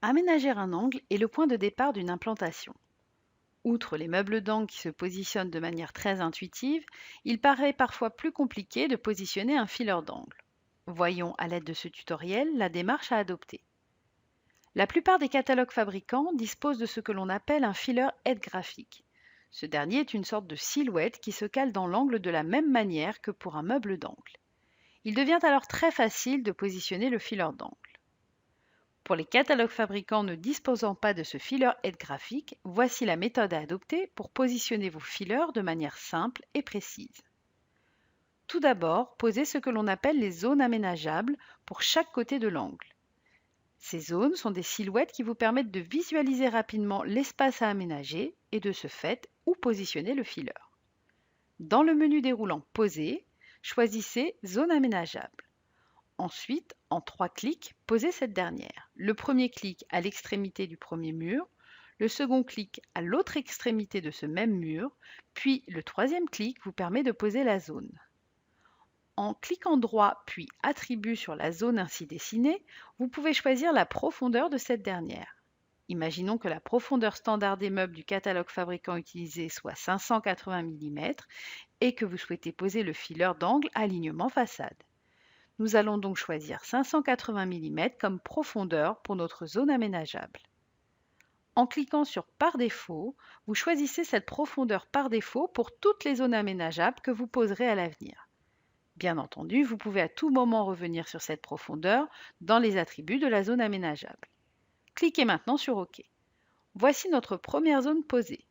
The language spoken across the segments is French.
Aménager un angle est le point de départ d'une implantation. Outre les meubles d'angle qui se positionnent de manière très intuitive, il paraît parfois plus compliqué de positionner un fileur d'angle. Voyons à l'aide de ce tutoriel la démarche à adopter. La plupart des catalogues fabricants disposent de ce que l'on appelle un fileur aide graphique. Ce dernier est une sorte de silhouette qui se cale dans l'angle de la même manière que pour un meuble d'angle. Il devient alors très facile de positionner le fileur d'angle. Pour les catalogues fabricants ne disposant pas de ce fileur aide graphique, voici la méthode à adopter pour positionner vos fileurs de manière simple et précise. Tout d'abord, posez ce que l'on appelle les zones aménageables pour chaque côté de l'angle. Ces zones sont des silhouettes qui vous permettent de visualiser rapidement l'espace à aménager et de ce fait où positionner le fileur. Dans le menu déroulant Poser, choisissez Zone aménageable. Ensuite, en 3 clics, posez cette dernière. Le premier clic à l'extrémité du premier mur, le second clic à l'autre extrémité de ce même mur, puis le troisième clic vous permet de poser la zone. En cliquant droit puis Attribut sur la zone ainsi dessinée, vous pouvez choisir la profondeur de cette dernière. Imaginons que la profondeur standard des meubles du catalogue fabricant utilisé soit 580 mm et que vous souhaitez poser le fileur d'angle alignement façade. Nous allons donc choisir 580 mm comme profondeur pour notre zone aménageable. En cliquant sur Par défaut, vous choisissez cette profondeur par défaut pour toutes les zones aménageables que vous poserez à l'avenir. Bien entendu, vous pouvez à tout moment revenir sur cette profondeur dans les attributs de la zone aménageable. Cliquez maintenant sur OK. Voici notre première zone posée.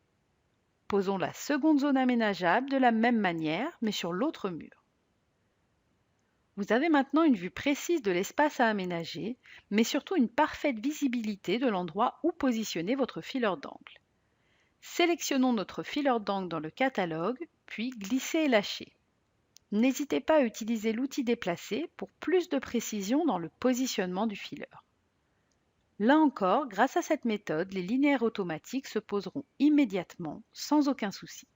Posons la seconde zone aménageable de la même manière, mais sur l'autre mur. Vous avez maintenant une vue précise de l'espace à aménager, mais surtout une parfaite visibilité de l'endroit où positionner votre fileur d'angle. Sélectionnons notre fileur d'angle dans le catalogue, puis glissez et lâchez. N'hésitez pas à utiliser l'outil déplacer pour plus de précision dans le positionnement du fileur. Là encore, grâce à cette méthode, les linéaires automatiques se poseront immédiatement sans aucun souci.